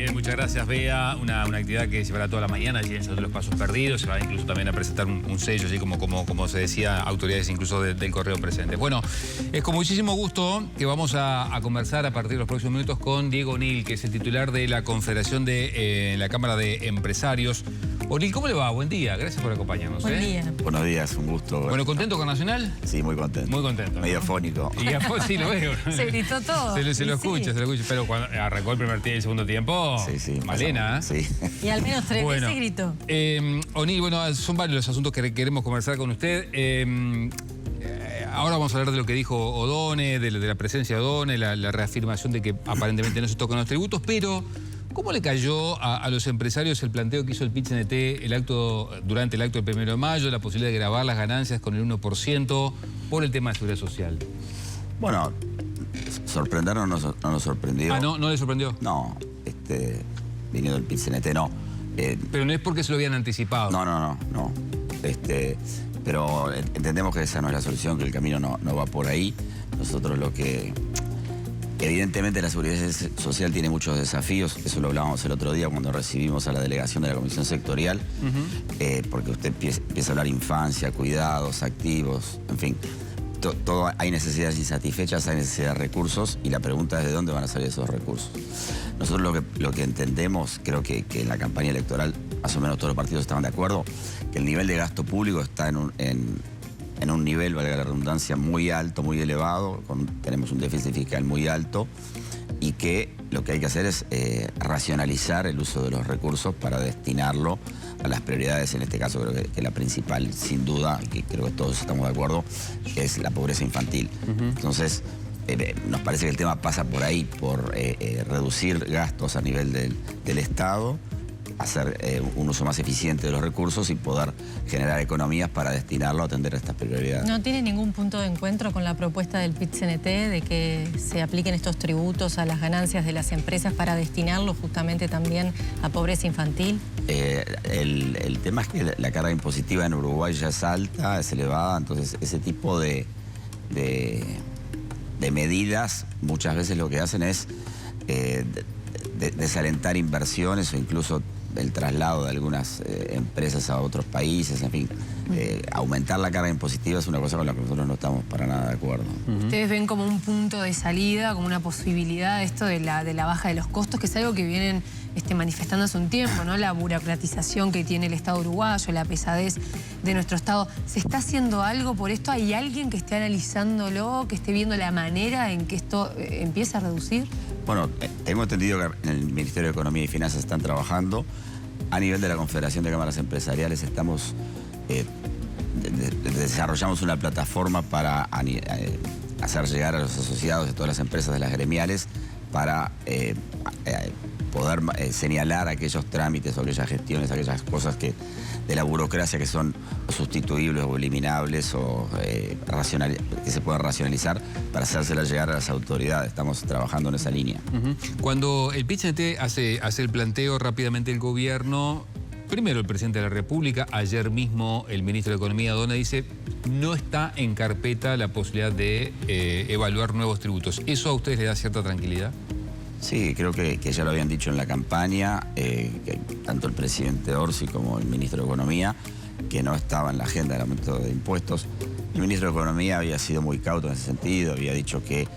Bien, muchas gracias, Bea. Una actividad que se llevará toda la mañana allí en el de los Pasos Perdidos. Se va incluso también a presentar un sello, así como se decía, autoridades incluso del Correo presentes. Bueno, es con muchísimo gusto que vamos a conversar a partir de los próximos minutos con Diego O'Neill, que es el titular de la Confederación de la Cámara de Empresarios. O'Neill, ¿cómo le va? Buen día, gracias por acompañarnos. Buen día. Buenos días, un gusto. Bueno, ¿contento con Nacional? Sí, muy contento. Muy contento. Medio ¿no? fónico. Y sí, lo veo. Se gritó todo. Se lo escucha. Pero cuando arrancó el primer tiempo y el segundo tiempo, Sí, Malena, ¿eh? Sí. Y al menos 3 veces gritó. O'Neill, bueno, son varios los asuntos que queremos conversar con usted. Ahora vamos a hablar de lo que dijo Odone, de la presencia de Odone, la reafirmación de que aparentemente no se tocan los tributos, pero ¿cómo le cayó a los empresarios el planteo que hizo el PIT-CNT durante el acto del 1 de mayo, la posibilidad de grabar las ganancias con el 1% por el tema de seguridad social? Bueno, sorprendernos no nos sorprendió. Ah, ¿no le sorprendió? No, viniendo del PIT-CNT, no. Pero no es porque se lo habían anticipado. No. Pero entendemos que esa no es la solución, que el camino no va por ahí. Nosotros lo que... Evidentemente la seguridad social tiene muchos desafíos, eso lo hablábamos el otro día cuando recibimos a la delegación de la Comisión Sectorial, porque usted empieza a hablar infancia, cuidados, activos, en fin, hay necesidades insatisfechas, hay necesidad de recursos y la pregunta es de dónde van a salir esos recursos. Nosotros lo que entendemos, creo que en la campaña electoral más o menos todos los partidos estaban de acuerdo, que el nivel de gasto público está en un nivel, valga la redundancia, muy alto, muy elevado, tenemos un déficit fiscal muy alto y que lo que hay que hacer es racionalizar el uso de los recursos para destinarlo a las prioridades. En este caso creo que la principal, sin duda, y que creo que todos estamos de acuerdo, es la pobreza infantil. Entonces, nos parece que el tema pasa por ahí, por reducir gastos a nivel del Estado, hacer un uso más eficiente de los recursos y poder generar economías para destinarlo a atender a estas prioridades. ¿No tiene ningún punto de encuentro con la propuesta del PIT-CNT de que se apliquen estos tributos a las ganancias de las empresas para destinarlo justamente también a pobreza infantil? El tema es que la carga impositiva en Uruguay ya es alta, es elevada, entonces ese tipo de medidas muchas veces lo que hacen es desalentar inversiones o incluso el traslado de algunas empresas a otros países, en fin. Aumentar la carga impositiva es una cosa con la que nosotros no estamos para nada de acuerdo. ¿Ustedes ven como un punto de salida, como una posibilidad esto de la baja de los costos, que es algo que vienen manifestando hace un tiempo, ¿no? La burocratización que tiene el Estado uruguayo, la pesadez de nuestro Estado. ¿Se está haciendo algo por esto? ¿Hay alguien que esté analizándolo, que esté viendo la manera en que esto empieza a reducir? Bueno, tengo entendido que en el Ministerio de Economía y Finanzas están trabajando. A nivel de la Confederación de Cámaras Empresariales desarrollamos una plataforma para hacer llegar a los asociados de todas las empresas de las gremiales para poder señalar aquellos trámites o aquellas gestiones, aquellas cosas de la burocracia que son sustituibles o eliminables o que se puedan racionalizar para hacérselas llegar a las autoridades. Estamos trabajando en esa línea. Cuando el PIT-CNT hace el planteo rápidamente el gobierno, primero el presidente de la República, ayer mismo el ministro de Economía, Odone, dice no está en carpeta la posibilidad de evaluar nuevos tributos. ¿Eso a ustedes les da cierta tranquilidad? Sí, creo que ya lo habían dicho en la campaña, que tanto el presidente Orsi como el ministro de Economía, que no estaba en la agenda del aumento de impuestos. El ministro de Economía había sido muy cauto en ese sentido, había dicho que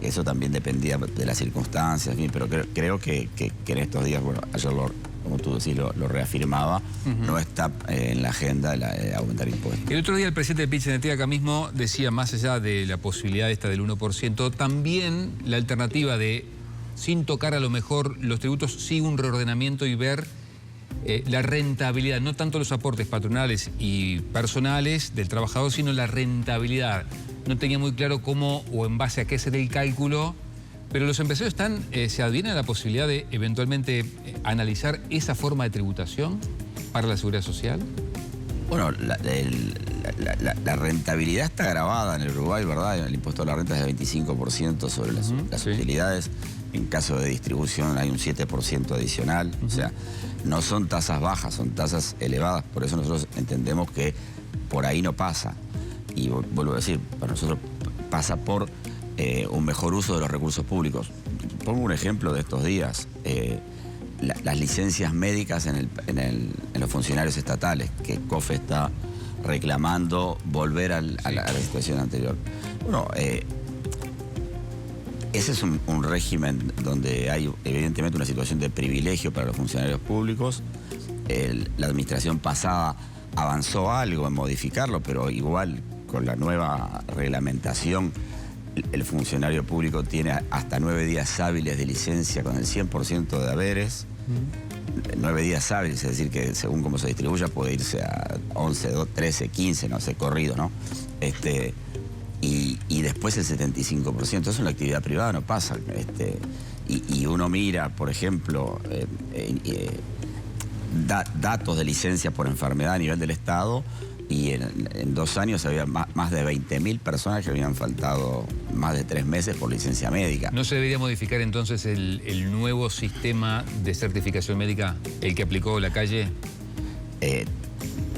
eso también dependía de las circunstancias, en fin, pero creo que en estos días, bueno, ayer como tú decís, lo reafirmaba, no está en la agenda aumentar impuestos. El otro día el presidente del PIT-CNT acá mismo decía, más allá de la posibilidad esta del 1%, también la alternativa de, sin tocar a lo mejor los tributos, sí un reordenamiento y ver la rentabilidad, no tanto los aportes patronales y personales del trabajador, sino la rentabilidad. No tenía muy claro cómo o en base a qué hacer el cálculo, pero los empresarios se advienen a la posibilidad de eventualmente analizar esa forma de tributación para la seguridad social. Bueno, la rentabilidad está grabada en el Uruguay, ¿verdad? El impuesto a la renta es de 25% sobre las utilidades. En caso de distribución hay un 7% adicional. O sea, no son tasas bajas, son tasas elevadas. Por eso nosotros entendemos que por ahí no pasa. Y vuelvo a decir, para nosotros pasa por un mejor uso de los recursos públicos. pongo un ejemplo de estos días. Las licencias médicas en los funcionarios estatales, que COFE está reclamando volver a la situación anterior. Bueno, ese es un régimen donde hay evidentemente una situación de privilegio para los funcionarios públicos. La administración pasada avanzó algo en modificarlo, pero igual con la nueva reglamentación el funcionario público tiene hasta 9 días hábiles de licencia con el 100% de haberes. 9 días hábiles, es decir, que según cómo se distribuya puede irse a 11, 12, 13, 15, no sé, corrido, ¿no? Y después el 75%, eso en la actividad privada no pasa. Y uno mira, por ejemplo, datos de licencia por enfermedad a nivel del Estado, y en 2 años había más de 20.000 personas que habían faltado más de 3 meses por licencia médica. ¿No se debería modificar entonces el nuevo sistema de certificación médica, el que aplicó la calle?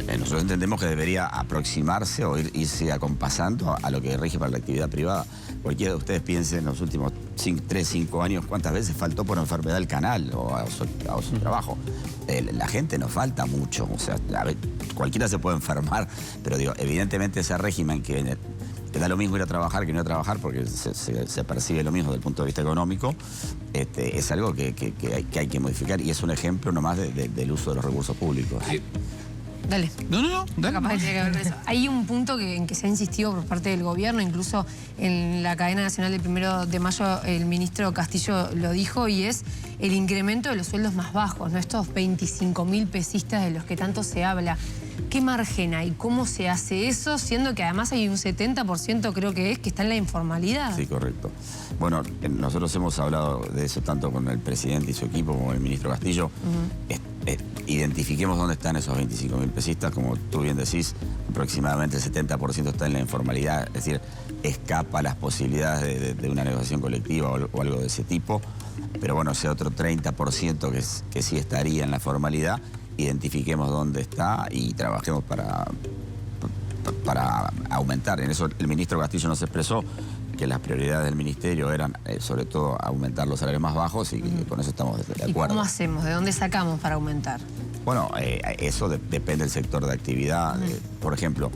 Nosotros entendemos que debería aproximarse o irse acompasando a lo que rige para la actividad privada. Cualquiera de ustedes piense en los últimos 3, 5 años cuántas veces faltó por enfermedad el canal o a su trabajo. La gente no falta mucho, o sea, a ver, cualquiera se puede enfermar, pero digo, evidentemente ese régimen que da lo mismo ir a trabajar que no ir a trabajar porque se percibe lo mismo desde el punto de vista económico, es algo que hay que modificar, y es un ejemplo nomás del uso de los recursos públicos. Dale. No, dale. Capaz que tiene que ver con eso. Hay un punto en que se ha insistido por parte del gobierno, incluso en la cadena nacional del 1 de mayo el ministro Castillo lo dijo, y es el incremento de los sueldos más bajos, ¿no? Estos 25.000 pesistas de los que tanto se habla. ¿Qué margen hay? ¿Cómo se hace eso? Siendo que además hay un 70%, creo que está en la informalidad. Sí, correcto. Bueno, nosotros hemos hablado de eso tanto con el presidente y su equipo como el ministro Castillo. Identifiquemos dónde están esos 25.000 pesistas. Como tú bien decís, aproximadamente el 70% está en la informalidad, es decir, escapa las posibilidades de una negociación colectiva o algo de ese tipo. Pero bueno, ese otro 30% que sí estaría en la formalidad, identifiquemos dónde está y trabajemos para aumentar. En eso el ministro Castillo nos expresó que las prioridades del ministerio eran sobre todo aumentar los salarios más bajos, y con eso estamos de acuerdo. ¿Y cómo hacemos? ¿De dónde sacamos para aumentar? Bueno, eso depende del sector de actividad. Por ejemplo,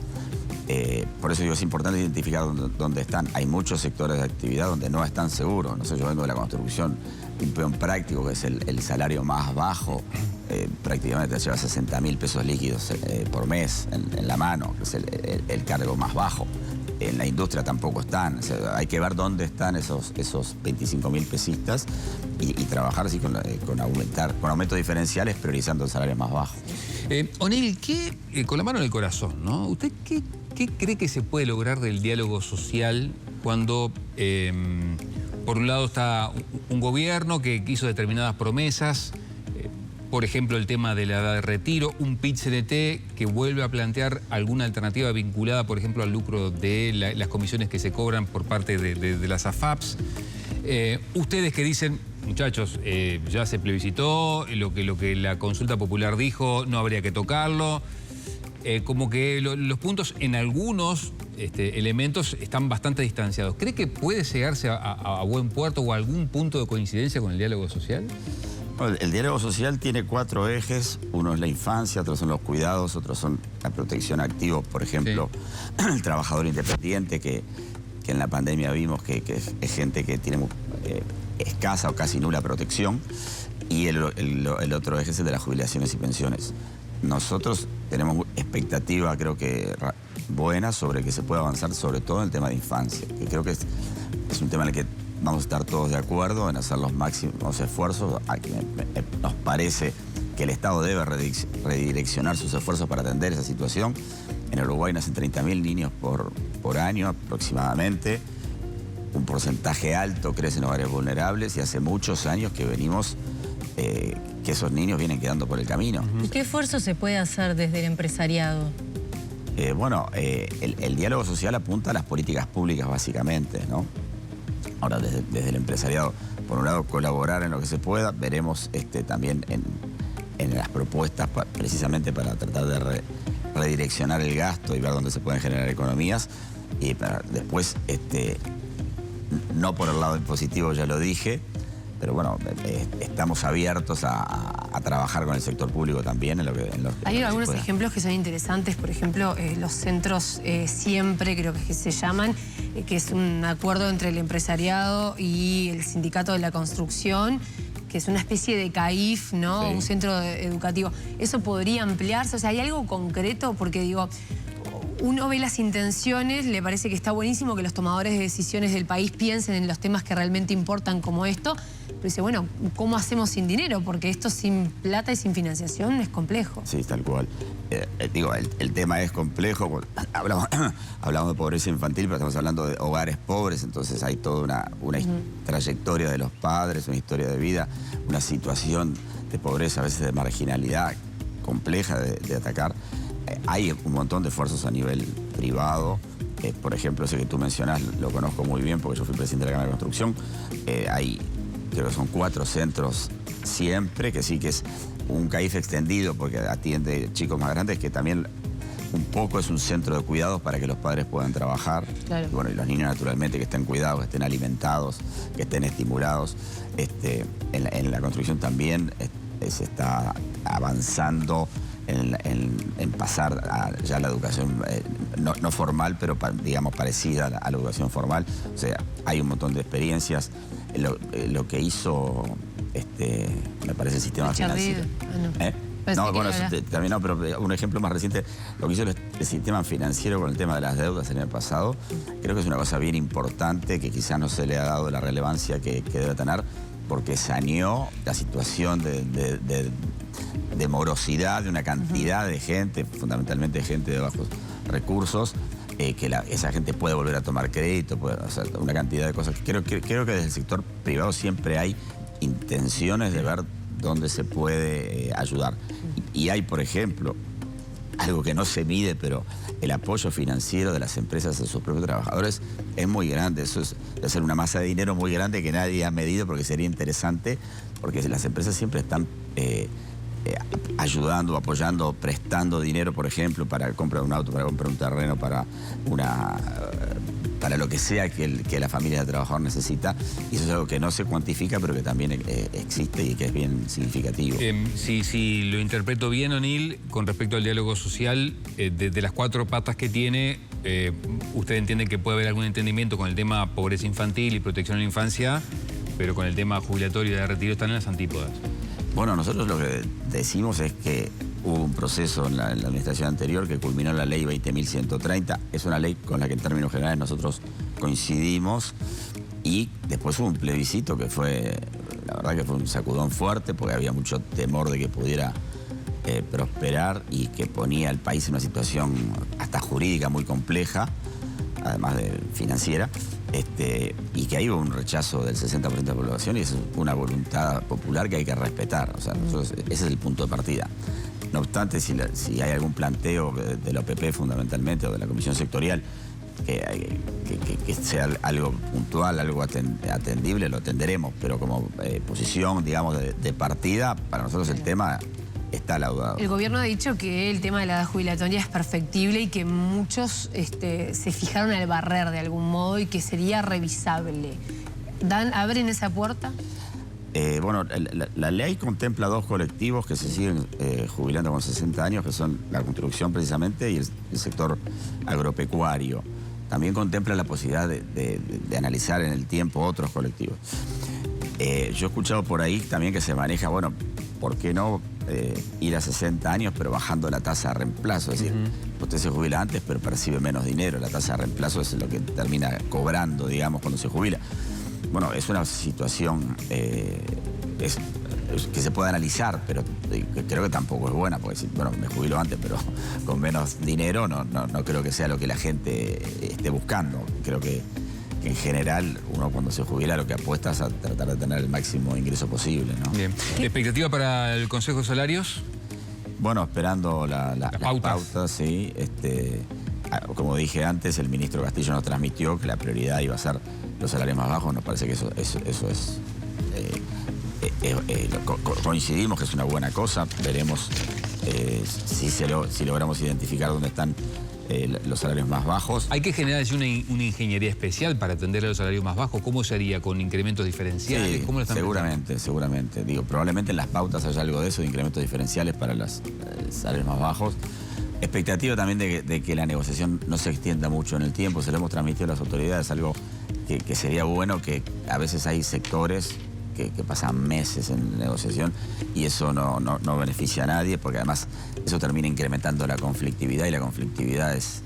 por eso digo, es importante identificar dónde están. Hay muchos sectores de actividad donde no están seguros. No sé, yo vengo de la construcción, un peón práctico, que es el salario más bajo, prácticamente te lleva 60.000 pesos líquidos por mes en la mano, que es el cargo más bajo. En la industria tampoco están. O sea, hay que ver dónde están esos 25.000 pesistas y trabajar así con aumentos diferenciales, priorizando el salario más bajo. O'Neill, con la mano en el corazón, ¿no? ¿Usted qué cree que se puede lograr del diálogo social cuando, por un lado, está un gobierno que hizo determinadas promesas? Por ejemplo, el tema de la edad de retiro, un PIT-CNT que vuelve a plantear alguna alternativa vinculada, por ejemplo, al lucro de las comisiones que se cobran por parte de las AFAPs. Ustedes que dicen, muchachos, ya se plebiscitó, lo que la consulta popular dijo, no habría que tocarlo. Como que los puntos en algunos elementos están bastante distanciados. ¿Cree que puede llegarse a buen puerto o a algún punto de coincidencia con el diálogo social? Bueno, el diálogo social tiene 4 ejes. Uno es la infancia, otros son los cuidados, otros son la protección activa, por ejemplo, sí. El trabajador independiente, que en la pandemia vimos que es gente que tiene escasa o casi nula protección. Y el otro eje es el de las jubilaciones y pensiones. Nosotros tenemos expectativa, creo que buena, sobre que se pueda avanzar sobre todo en el tema de infancia, que creo que es un tema en el que vamos a estar todos de acuerdo en hacer los máximos esfuerzos. Nos parece que el Estado debe redireccionar sus esfuerzos para atender esa situación. En Uruguay nacen 30.000 niños por año aproximadamente. Un porcentaje alto crece en hogares vulnerables, y hace muchos años que venimos, que esos niños vienen quedando por el camino. ¿Y qué esfuerzo se puede hacer desde el empresariado? El diálogo social apunta a las políticas públicas básicamente, ¿no? Ahora, desde el empresariado, por un lado, colaborar en lo que se pueda. Veremos también en las propuestas precisamente para tratar de redireccionar el gasto y ver dónde se pueden generar economías. Y para después, no por el lado impositivo, ya lo dije, pero bueno, estamos abiertos a trabajar con el sector público también en lo que Hay algunos ejemplos que son interesantes, por ejemplo, los centros Siempre, creo que se llaman, que es un acuerdo entre el empresariado y el sindicato de la construcción, que es una especie de CAIF, ¿no? Sí. Un centro educativo. ¿Eso podría ampliarse? O sea, ¿hay algo concreto? Porque digo, uno ve las intenciones, le parece que está buenísimo que los tomadores de decisiones del país piensen en los temas que realmente importan como esto, pero dice, bueno, ¿cómo hacemos sin dinero? Porque esto sin plata y sin financiación es complejo. Sí, tal cual. Digo, el tema es complejo. Hablamos de pobreza infantil, pero estamos hablando de hogares pobres, entonces hay toda una trayectoria de los padres, una historia de vida, una situación de pobreza, a veces de marginalidad compleja de atacar. Hay un montón de esfuerzos a nivel privado. Por ejemplo, ese que tú mencionás, lo conozco muy bien porque yo fui presidente de la Cámara de Construcción. Hay, creo que son 4 centros Siempre, que sí que es un CAIF extendido porque atiende chicos más grandes, que también un poco es un centro de cuidados para que los padres puedan trabajar. Claro. Y bueno, y los niños naturalmente que estén cuidados, que estén alimentados, que estén estimulados. En la construcción también se está avanzando en pasar a ya la educación, no formal, pero digamos parecida a la educación formal. O sea, hay un montón de experiencias. Lo que hizo, me parece, el sistema financiero. No, bueno, también no, pero un ejemplo más reciente, lo que hizo el sistema financiero con el tema de las deudas en el pasado, creo que es una cosa bien importante que quizás no se le ha dado la relevancia que debe tener, porque saneó la situación de morosidad de una cantidad de gente, fundamentalmente gente de bajos recursos, que esa gente puede volver a tomar crédito, puede hacer una cantidad de cosas. Creo que desde el sector privado siempre hay intenciones de ver dónde se puede ayudar. Y hay, por ejemplo, algo que no se mide, pero el apoyo financiero de las empresas a sus propios trabajadores es muy grande. Eso debe ser una masa de dinero muy grande que nadie ha medido, porque sería interesante, porque las empresas siempre están ayudando, apoyando, prestando dinero, por ejemplo, para la compra de un auto, para comprar un terreno, para lo que sea que la familia del trabajador necesita. Y eso es algo que no se cuantifica, pero que también existe y que es bien significativo. Si lo interpreto bien, O'Neill, con respecto al diálogo social, de las 4 patas que tiene, usted entiende que puede haber algún entendimiento con el tema pobreza infantil y protección a la infancia, pero con el tema jubilatorio y de retiro están en las antípodas. Bueno, nosotros lo que decimos es que hubo un proceso en la administración anterior que culminó en la ley 20.130. Es una ley con la que en términos generales nosotros coincidimos, y después hubo un plebiscito que fue, la verdad que fue un sacudón fuerte, porque había mucho temor de que pudiera prosperar, y que ponía al país en una situación hasta jurídica muy compleja, además de financiera. Y que ahí hubo un rechazo del 60% de la población, y es una voluntad popular que hay que respetar. O sea, ese es el punto de partida. No obstante, si hay algún planteo del OPP fundamentalmente, o de la Comisión Sectorial, que sea algo puntual, algo atendible, lo atenderemos. Pero como posición, digamos, de partida, para nosotros el tema está laudado. El gobierno ha dicho que el tema de la edad jubilatoria es perfectible y que muchos se fijaron al barrer de algún modo y que sería revisable. ¿Abren esa puerta? Bueno, la ley contempla 2 colectivos que se siguen jubilando con 60 años, que son la construcción precisamente y el sector agropecuario. También contempla la posibilidad de analizar en el tiempo otros colectivos. Yo he escuchado por ahí también que se maneja, bueno, ¿por qué no ir a 60 años pero bajando la tasa de reemplazo? Es decir, usted se jubila antes pero percibe menos dinero. La tasa de reemplazo es lo que termina cobrando, digamos, cuando se jubila. Bueno, es una situación que se puede analizar, pero creo que tampoco es buena, porque bueno, me jubilo antes, pero con menos dinero no creo que sea lo que la gente esté buscando. Creo que en general, uno cuando se jubila lo que apuesta es a tratar de tener el máximo ingreso posible, ¿no? Bien. ¿Expectativa para el Consejo de Salarios? Bueno, esperando las pautas, sí. Como dije antes, el ministro Castillo nos transmitió que la prioridad iba a ser los salarios más bajos. Nos parece que eso es... coincidimos que es una buena cosa. Veremos si logramos identificar dónde están los salarios más bajos. ¿Hay que generar una ingeniería especial para atender a los salarios más bajos? ¿Cómo se haría? ¿Con incrementos diferenciales? Sí, ¿Cómo lo están seguramente. Digo, probablemente en las pautas haya algo de eso, de incrementos diferenciales para los salarios más bajos. Expectativa también de que la negociación no se extienda mucho en el tiempo. Se lo hemos transmitido a las autoridades, algo que sería bueno, que a veces hay sectores que pasan meses en negociación y eso no beneficia a nadie, porque además eso termina incrementando la conflictividad y la conflictividad es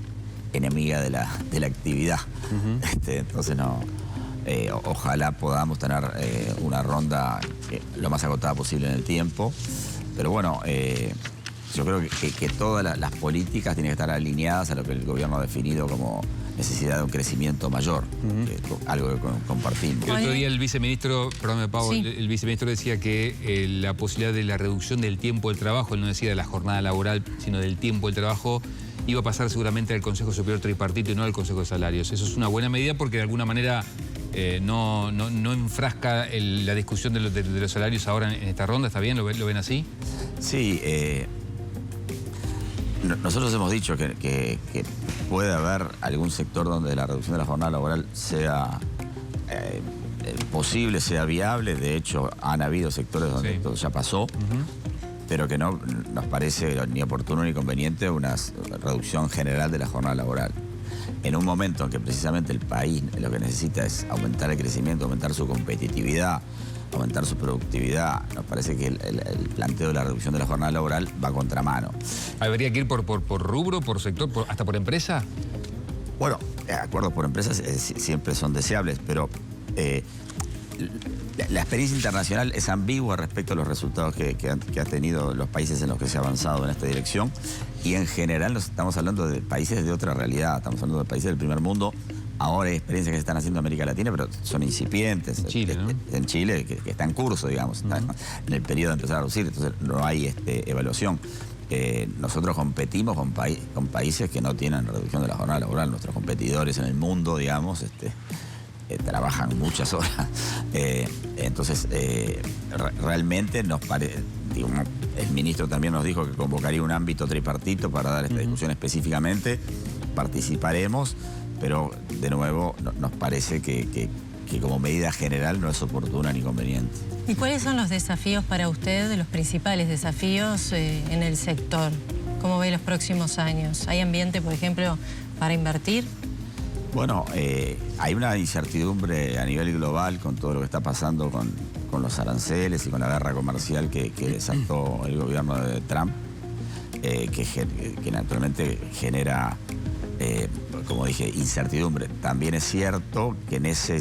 enemiga de la actividad. Entonces ojalá podamos tener una ronda lo más agotada posible en el tiempo, pero bueno, yo creo que todas las políticas tienen que estar alineadas a lo que el gobierno ha definido como necesidad de un crecimiento mayor, algo que compartimos. El otro día el viceministro, perdóname Pau, sí. El viceministro decía que la posibilidad de la reducción del tiempo del trabajo, él no decía de la jornada laboral, sino del tiempo del trabajo, iba a pasar seguramente al Consejo Superior Tripartito y no al Consejo de Salarios. Eso es una buena medida porque de alguna manera no enfrasca la discusión de los salarios ahora en esta ronda. ¿Está bien? ¿Lo ven así? Sí, nosotros hemos dicho que puede haber algún sector donde la reducción de la jornada laboral sea posible, sea viable. De hecho, han habido sectores donde esto ya pasó, pero que no nos parece ni oportuno ni conveniente una reducción general de la jornada laboral. En un momento en que precisamente el país lo que necesita es aumentar el crecimiento, aumentar su competitividad, aumentar su productividad, nos parece que el planteo de la reducción de la jornada laboral va a contramano. ¿Habría que ir por rubro, por sector, hasta por empresa? Bueno, acuerdos por empresas siempre son deseables, pero la experiencia internacional es ambigua respecto a los resultados que han tenido los países en los que se ha avanzado en esta dirección, y en general nos estamos hablando de países de otra realidad, estamos hablando de países del primer mundo. Ahora hay experiencias que se están haciendo en América Latina, pero son incipientes. Chile, ¿no? En Chile, que está en curso, digamos, está en el periodo de empezar a reducir, entonces no hay evaluación. Nosotros competimos con países que no tienen reducción de la jornada laboral. Nuestros competidores en el mundo, digamos, trabajan muchas horas. Entonces, realmente nos parece... El ministro también nos dijo que convocaría un ámbito tripartito para dar esta discusión específicamente. Participaremos, pero de nuevo nos parece que como medida general no es oportuna ni conveniente. ¿Y cuáles son los desafíos para usted, los principales desafíos en el sector? ¿Cómo ve los próximos años? ¿Hay ambiente, por ejemplo, para invertir? Bueno, hay una incertidumbre a nivel global con todo lo que está pasando con los aranceles y con la guerra comercial que desató el gobierno de Trump, que naturalmente genera, como dije, incertidumbre. También es cierto que en ese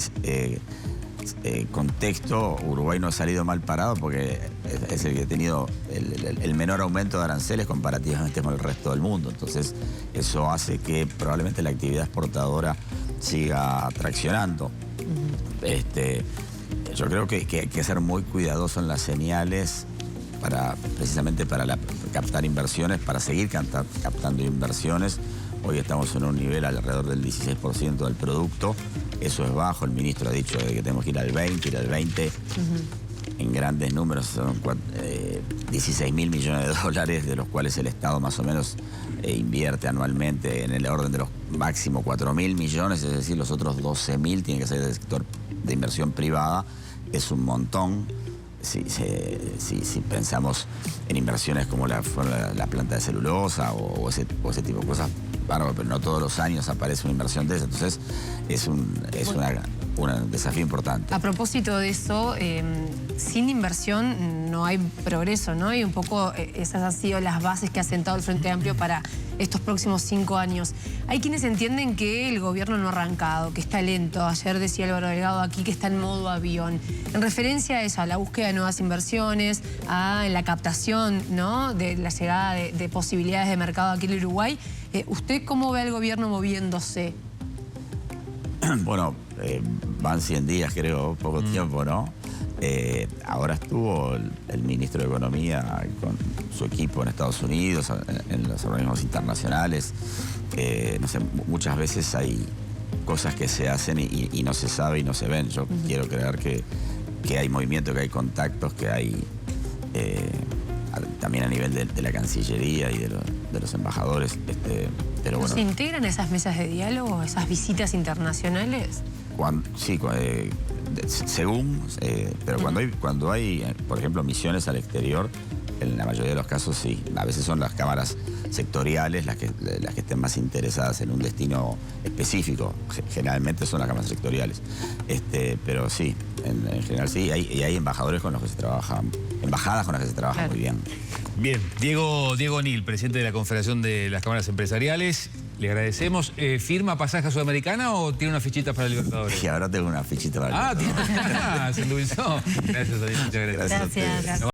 contexto Uruguay no ha salido mal parado porque es el que ha tenido el menor aumento de aranceles comparativamente con el resto del mundo. Entonces eso hace que probablemente la actividad exportadora siga traccionando. Yo creo que hay que ser muy cuidadoso en las señales precisamente para captar inversiones, para seguir captando inversiones. Hoy estamos en un nivel alrededor del 16% del producto. Eso es bajo. El ministro ha dicho que tenemos que ir al 20, en grandes números son 16.000 millones de dólares, de los cuales el Estado más o menos invierte anualmente en el orden de los máximo 4.000 millones, es decir, los otros 12.000 tienen que ser del sector de inversión privada. Es un montón. Si pensamos en inversiones como la planta de celulosa o ese tipo de cosas, bárbaro, pero no todos los años aparece una inversión de esa. Entonces es un desafío importante. A propósito de eso, sin inversión no hay progreso, ¿no? Y un poco esas han sido las bases que ha sentado el Frente Amplio para estos próximos 5 años. Hay quienes entienden que el gobierno no ha arrancado, que está lento. Ayer decía Álvaro Delgado aquí que está en modo avión. En referencia a eso, a la búsqueda de nuevas inversiones, a la captación, ¿no?, de la llegada de posibilidades de mercado aquí en Uruguay, ¿usted cómo ve al gobierno moviéndose? Bueno, van 100 días, creo, poco tiempo, ¿no? Ahora estuvo el ministro de Economía con su equipo en Estados Unidos, en los organismos internacionales. No sé, muchas veces hay cosas que se hacen y no se sabe y no se ven. Yo quiero creer que hay movimiento, que hay contactos, que hay también a nivel de la Cancillería y de los embajadores. Pero bueno, ¿Se integran esas mesas de diálogo, esas visitas internacionales? Según, pero cuando hay, por ejemplo, misiones al exterior, en la mayoría de los casos sí. A veces son las cámaras sectoriales las que estén más interesadas en un destino específico. Generalmente son las cámaras sectoriales. Pero sí, en general sí. Y hay embajadores con los que se trabajan, embajadas con las que se trabaja Claro. muy bien. Bien, Diego Nil, presidente de la Confederación de las Cámaras Empresariales, le agradecemos. ¿Firma pasaje a Sudamericana o tiene una fichita para Libertadores? Y ahora tengo una fichita para el Se endulzó. Gracias, Daniel, muchas gracias. Gracias.